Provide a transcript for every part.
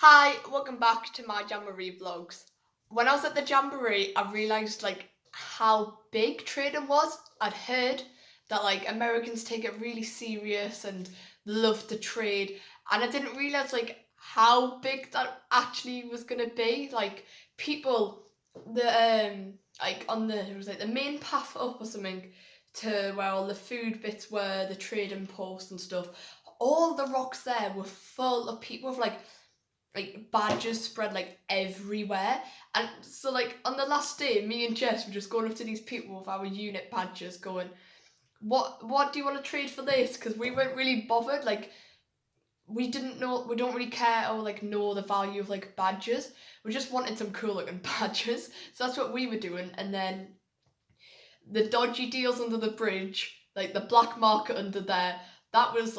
Hi, welcome back to my Jamboree vlogs. When I was at the Jamboree, I realised how big trading was. I'd heard that Americans take it really serious and love to trade, and I didn't realise how big that actually was gonna be. People, the on the it was like the main path up or something to where all the food bits were, the trading posts and stuff. All the rocks there were full of people with badges spread everywhere. And so on the last day, me and Jess were just going up to these people with our unit badges going, what do you want to trade for this? Because we weren't really bothered. We didn't know, we don't really care or know the value of badges. We just wanted some cool looking badges. So that's what we were doing. And then the dodgy deals under the bridge, the black market under there, that was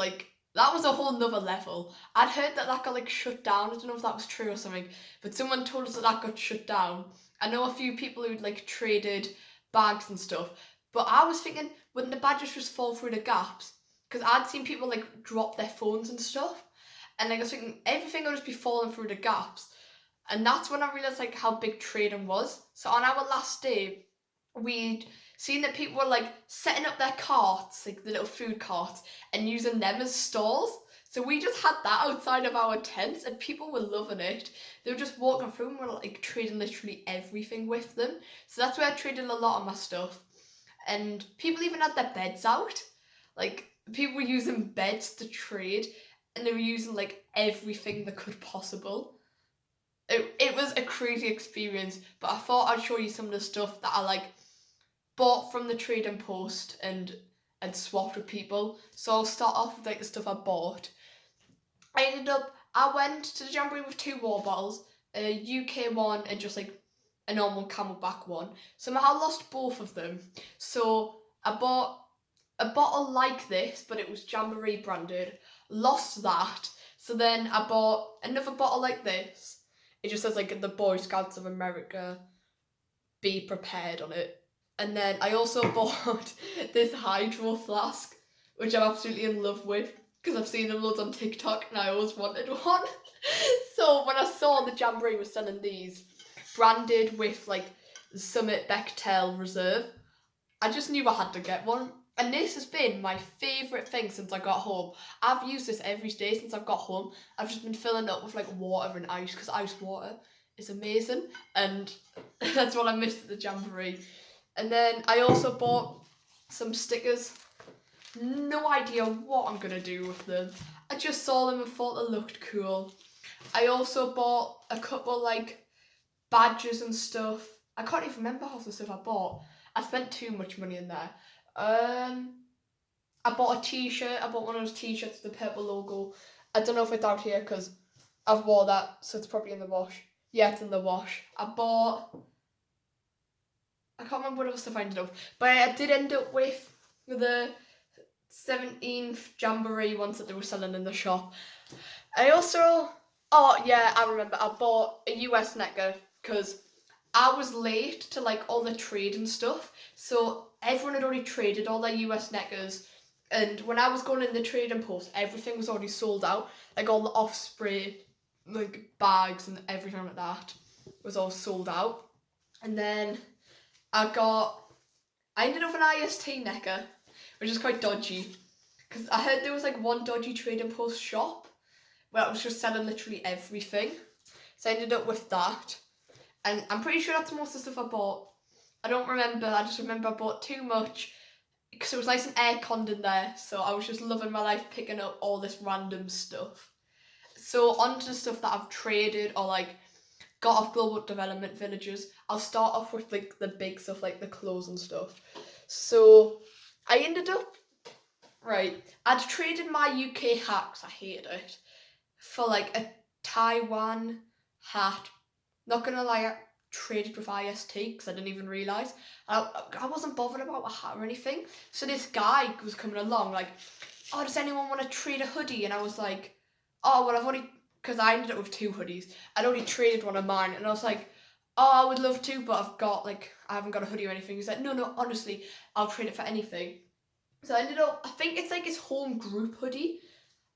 a whole nother level. I'd heard that got shut down. I don't know if that was true or something, but someone told us that got shut down. I know a few people who'd traded bags and stuff, but I was thinking, wouldn't the badges just fall through the gaps? Because I'd seen people drop their phones and stuff, and I was thinking everything would just be falling through the gaps. And that's when I realised how big trading was. So on our last day, we'd seen that people were setting up their carts, the little food carts, and using them as stalls. So we just had that outside of our tents, and people were loving it. They were just walking through and were trading literally everything with them. So that's where I traded a lot of my stuff. And people even had their beds out. People were using beds to trade, and they were using everything that could possible. It was a crazy experience, but I thought I'd show you some of the stuff that I bought from the trading post and swapped with people. So I'll start off with the stuff I bought. I went to the Jamboree with 2 water bottles, a UK one and just a normal Camelback one. Somehow I lost both of them. So I bought a bottle like this, but it was Jamboree branded. Lost that. So then I bought another bottle like this. It just says the Boy Scouts of America, be prepared on it. And then I also bought this hydro flask, which I'm absolutely in love with, because I've seen them loads on TikTok and I always wanted one. So when I saw the Jamboree was selling these, branded with Summit Bechtel Reserve, I just knew I had to get one. And this has been my favourite thing since I got home. I've used this every day since I've got home. I've just been filling it up with water and ice, because ice water is amazing, and that's what I missed at the Jamboree. And then I also bought some stickers. No idea what I'm going to do with them. I just saw them and thought they looked cool. I also bought a couple badges and stuff. I can't even remember half the stuff I bought. I spent too much money in there. I bought a t-shirt. I bought one of those t-shirts with the purple logo. I don't know if it's out here because I've wore that, so it's probably in the wash. Yeah, it's in the wash. I can't remember what else I ended up, but I did end up with the 17th Jamboree ones that they were selling in the shop. I remember, I bought a US necker because I was late to all the trade and stuff, so everyone had already traded all their US neckers, and when I was going in the trading post, everything was already sold out, all the Offspray bags and everything like that was all sold out. And then I ended up an IST necker, which is quite dodgy, because I heard there was one dodgy trading post shop where it was just selling literally everything. So I ended up with that, and I'm pretty sure that's most of the stuff I bought. I don't remember, I just remember I bought too much, because it was nice and air-conned in there, so I was just loving my life picking up all this random stuff. So onto the stuff that I've traded or got off Global Development Villages. I'll start off with the big stuff, the clothes and stuff. So I ended up, I'd traded my UK hat, because I hated it, for a Taiwan hat. Not gonna lie, I traded with IST because I didn't even realise. I wasn't bothered about a hat or anything. So this guy was coming along oh, does anyone want to trade a hoodie? And I was like, oh, well, I've already, because I ended up with 2 hoodies. I'd already traded one of mine, and I was like, oh, I would love to, but I've got I haven't got a hoodie or anything. He's like, no, honestly, I'll trade it for anything. So I ended up, I think it's his home group hoodie.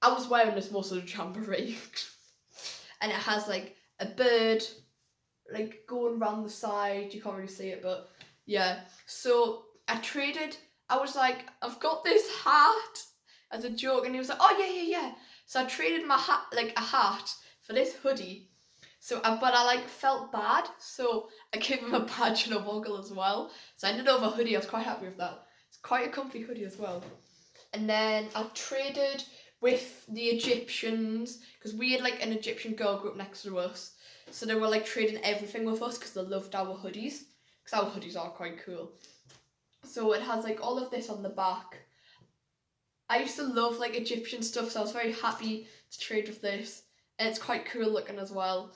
I was wearing this most of the Jamboree. and it has like a bird like going around the side. You can't really see it, but yeah. So I was like, I've got this hat as a joke, and he was like, oh yeah. So I traded my hat, like a hat, for this hoodie. So, but I like felt bad, so I gave him a badge and a woggle as well. So I ended up with a hoodie. I was quite happy with that. It's quite a comfy hoodie as well. And then I traded with the Egyptians, because we had like an Egyptian girl group next to us. So they were like trading everything with us because they loved our hoodies. Because our hoodies are quite cool. So it has like all of this on the back. I used to love like Egyptian stuff, so I was very happy to trade with this. And it's quite cool looking as well.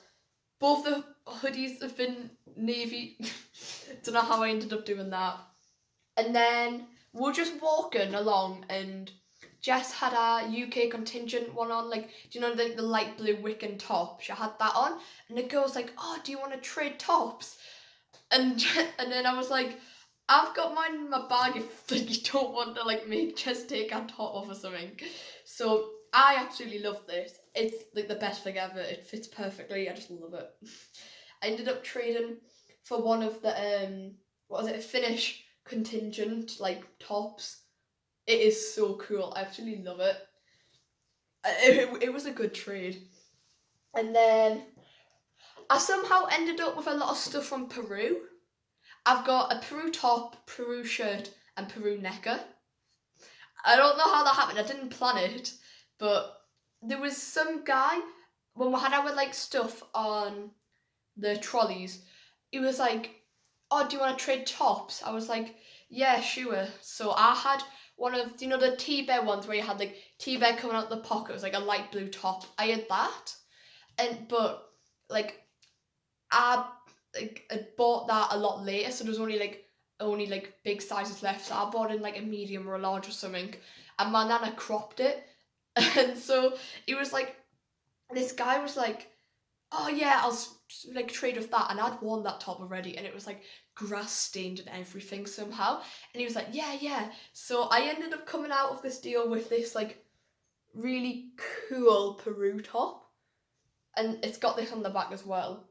Both the hoodies have been navy. Don't know how I ended up doing that. And then we're just walking along, and Jess had a UK contingent one on, like, do you know the light blue Wiccan top? She had that on, and the girl's like, oh, do you want to trade tops? And then I was like, I've got mine in my bag if like, you don't want to like make Jess take a top off or something. So I absolutely love this. It's like the best thing ever. It fits perfectly. I just love it. I ended up trading for one of the Finnish contingent like tops. It is so cool. I absolutely love it. It was a good trade. And then I somehow ended up with a lot of stuff from Peru. I've got a Peru top, Peru shirt, and Peru necker. I don't know how that happened. I didn't plan it, but there was some guy, when we had our like stuff on the trolleys, he was like, oh, do you want to trade tops? I was like, yeah, sure. So I had one of, do you know the T-Bear ones where you had like T-Bear coming out the pocket? It was like a light blue top. I had that, but like I bought that a lot later, so there was only big sizes left. So I bought in like a medium or a large or something, and my nana cropped it, and so it was like, this guy was like, oh yeah, I'll like trade with that, and I'd worn that top already, and it was like grass stained and everything somehow, and he was like, yeah. So I ended up coming out of this deal with this like really cool Peru top, and it's got this on the back as well.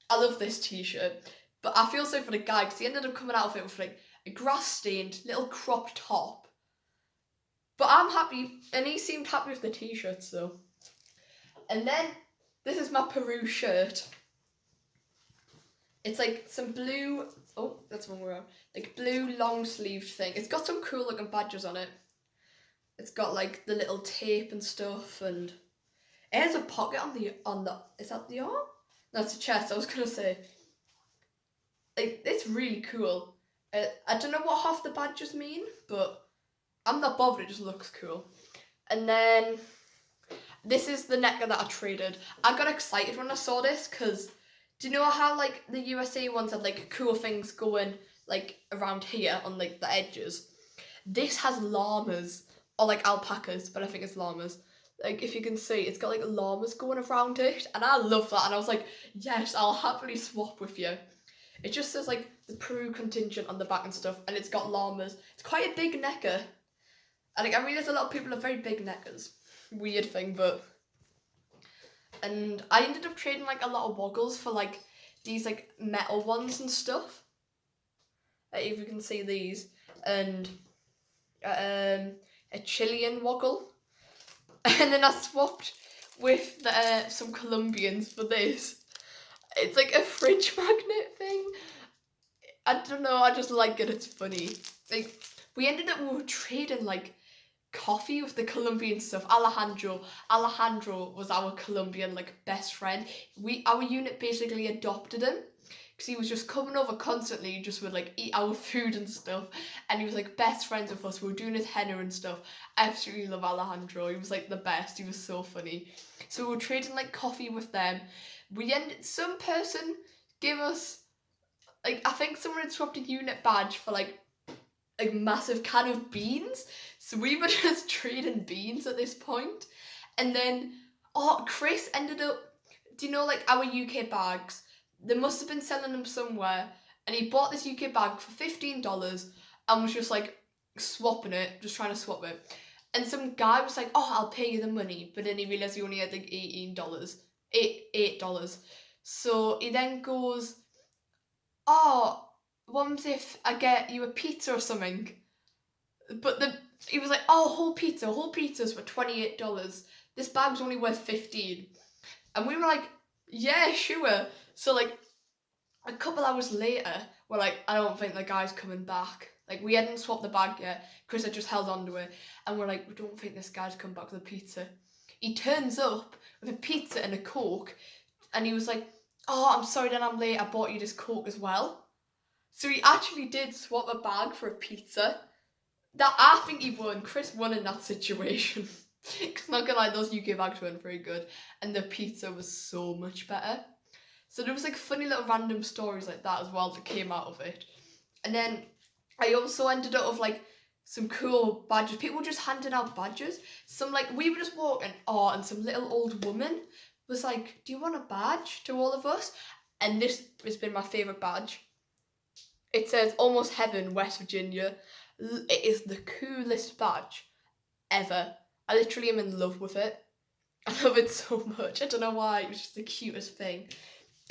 I love this t-shirt, but I feel so for the guy because he ended up coming out of it with like a grass stained little cropped top. But I'm happy, and he seemed happy with the t-shirt, so. And then this is my Peru shirt. It's like some blue, oh, that's one we're on, like blue long sleeved thing. It's got some cool looking badges on it. It's got like the little tape and stuff, and it has a pocket on the, is that the arm? No, it's a chest, I was gonna say. Like, it's really cool. I don't know what half the badges mean, but I'm not bothered, it just looks cool. And then this is the necker that I traded. I got excited when I saw this because do you know how like the USA ones have like cool things going like around here on like the edges? This has llamas or like alpacas, but I think it's llamas. Like if you can see, it's got like llamas going around it, and I love that. And I was like, yes, I'll happily swap with you. It just says like the Peru contingent on the back and stuff, and it's got llamas. It's quite a big necker. And like, I realize a lot of people have very big neckers. Weird thing, but. And I ended up trading like a lot of woggles for like these like metal ones and stuff. If you can see these, and a Chilean woggle. And then I swapped with some Colombians for this. It's like a fridge magnet thing. I don't know, I just like it, it's funny. Like, we were trading like coffee with the Colombian stuff. Alejandro was our Colombian like best friend. Our unit basically adopted him because he was just coming over constantly, just would like eat our food and stuff, and he was like best friends with us. We were doing his henna and stuff. I absolutely love Alejandro. He was like the best. He was so funny. So we were trading like coffee with them. Some person gave us like, I think someone had swapped a unit badge for like a massive can of beans. So we were just trading beans at this point. And then, Chris ended up, do you know like our UK bags? They must have been selling them somewhere. And he bought this UK bag for $15 and was just like swapping it, just trying to swap it. And some guy was like, oh, I'll pay you the money. But then he realised he only had like $18. $8. So he then goes, oh, what if I get you a pizza or something? But he was like, oh, whole pizzas were $28. This bag's only worth 15. And we were like, yeah, sure. So like a couple hours later, we're like, I don't think the guy's coming back. Like, we hadn't swapped the bag yet. Chris had just held on to it. And we're like, we don't think this guy's come back with a pizza. He turns up with a pizza and a Coke. And he was like, oh, I'm sorry that I'm late. I bought you this Coke as well. So he actually did swap a bag for a pizza. That I think he won. Chris won in that situation. Because not gonna lie, those UK bags weren't very good. And the pizza was so much better. So there was like funny little random stories like that as well that came out of it. And then I also ended up with like some cool badges. People just handing out badges. Some like, we were just walking, and some little old woman was like, do you want a badge to all of us? And this has been my favourite badge. It says Almost Heaven, West Virginia. It is the coolest badge ever. I literally am in love with it. I love it so much. I don't know why. It was just the cutest thing.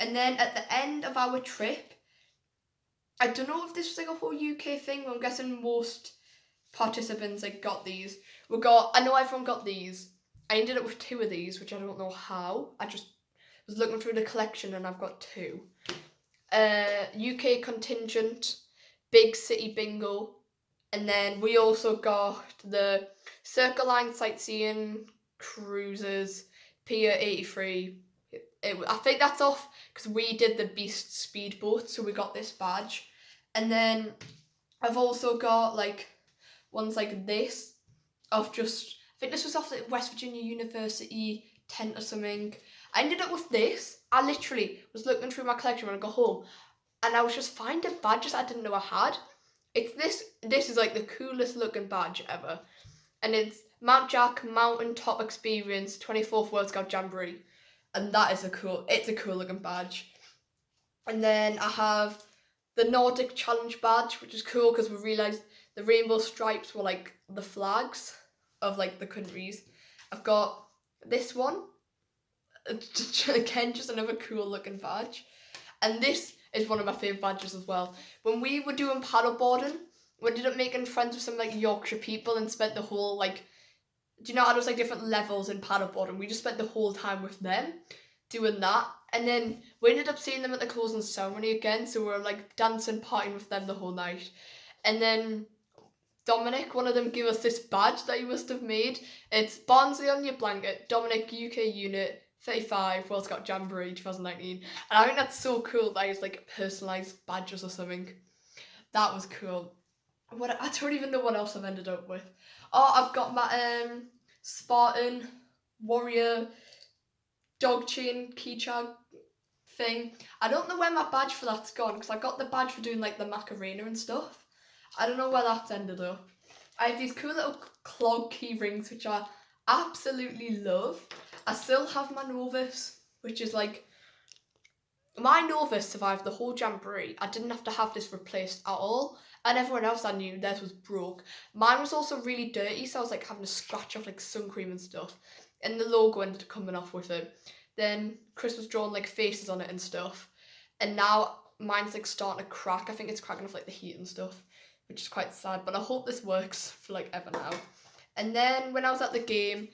And then at the end of our trip, I don't know if this was like a whole UK thing, but I'm guessing most participants like got these. I know everyone got these. I ended up with 2 of these, which I don't know how. I just was looking through the collection and I've got 2. UK contingent, big city bingo, and then we also got the Circle Line sightseeing cruises, Pier 83. I think that's off because we did the Beast speedboat, so we got this badge. And then I've also got like ones like this of just, I think this was off the West Virginia University tent or something. I ended up with this. I literally was looking through my collection when I got home and I was just finding badges I didn't know I had. It's this is like the coolest looking badge ever. And it's Mount Jack Mountain Top Experience 24th World Scout Jamboree. And that is a cool looking badge. And then I have the Nordic Challenge badge, which is cool because we realised the rainbow stripes were like the flags of like the countries. I've got this one. Again, just another cool looking badge. And this is one of my favourite badges as well. When we were doing paddleboarding, we ended up making friends with some like Yorkshire people and spent the whole like, do you know how there's like different levels in paddleboarding? We just spent the whole time with them doing that. And then we ended up seeing them at the closing ceremony again. So we were like dancing, partying with them the whole night. And then Dominic, one of them, gave us this badge that he must have made. It's Barnsley on your blanket, Dominic UK Unit 35 World Scout Jamboree 2019. And I think that's so cool that he's like personalised badges or something. That was cool. I don't even know what else I've ended up with. Oh, I've got my Spartan Warrior dog chain keychain thing. I don't know where my badge for that's gone because I got the badge for doing like the Macarena and stuff. I don't know where that's ended up. I have these cool little clog key rings which I absolutely love. I still have my Novus, which is like, my Novus survived the whole Jamboree. I didn't have to have this replaced at all. And everyone else I knew, theirs was broke. Mine was also really dirty, so I was like having to scratch off like sun cream and stuff. And the logo ended up coming off with it. Then Chris was drawing like faces on it and stuff. And now mine's like starting to crack. I think it's cracking off like the heat and stuff, which is quite sad. But I hope this works for like ever now. And then when I was at the game,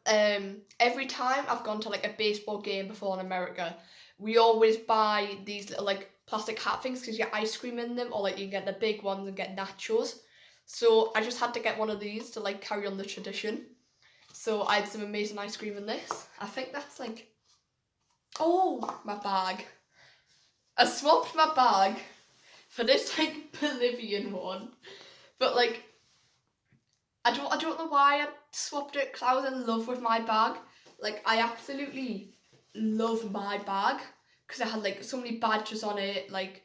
every time I've gone to like a baseball game before in America, we always buy these little like plastic hat things because you get ice cream in them, or like you can get the big ones and get nachos. So I just had to get one of these to like carry on the tradition. So I had some amazing ice cream in this. I think that's like, oh, my bag. I swapped my bag for this like Bolivian one, but like I don't know why I swapped it because I was in love with my bag. Like I absolutely love my bag because it had like so many badges on it. Like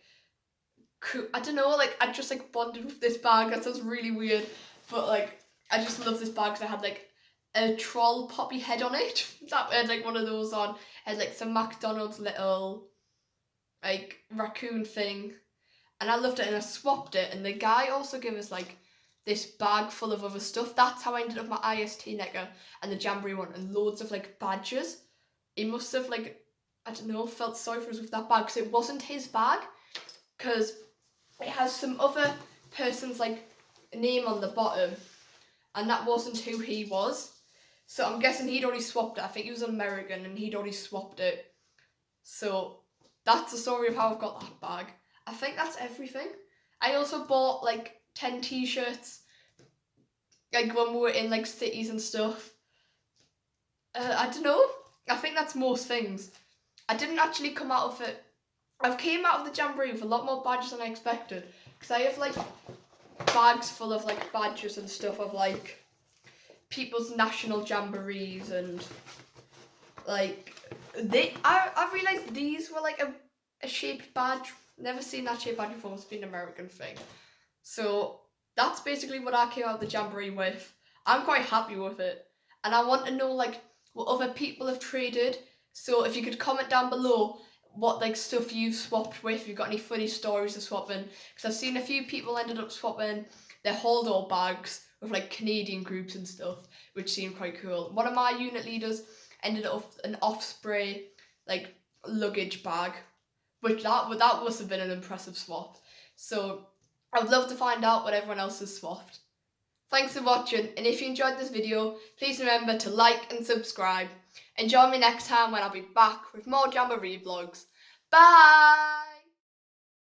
I don't know, like I just like bonded with this bag. That sounds really weird, but like I just love this bag because I had like a troll poppy head on it. That had like one of those on. It had like some McDonald's little like raccoon thing, and I loved it. And I swapped it, and the guy also gave us like this bag full of other stuff. That's how I ended up my IST necker and the Jamboree one, and loads of like badges. he must have like, I don't know, felt sorry for us with that bag because it wasn't his bag, because it has some other person's like name on the bottom, and that wasn't who he was. So I'm guessing he'd already swapped it. I think he was an American and he'd already swapped it. So that's the story of how I've got that bag. I think that's everything. I also bought like 10 t-shirts, like when we were in like cities and stuff. I don't know. I think that's most things. I didn't actually come out of it. I've came out of the Jamboree with a lot more badges than I expected, because I have like bags full of like badges and stuff of like people's national jamborees, and like I realised these were like a shaped badge. Never seen that shaped badge before. It's been an American thing. So that's basically what I came out of the Jamboree with. I'm quite happy with it, and I want to know like what other people have traded. So if you could comment down below what like stuff you've swapped with, if you've got any funny stories of swapping, because I've seen a few people ended up swapping their hold-all bags with like Canadian groups and stuff, which seemed quite cool. One of my unit leaders ended up with an Osprey like luggage bag, which that must have been an impressive swap. So I would love to find out what everyone else has swapped. Thanks for watching, and if you enjoyed this video, please remember to like and subscribe, and join me next time when I'll be back with more Jamboree vlogs. Bye!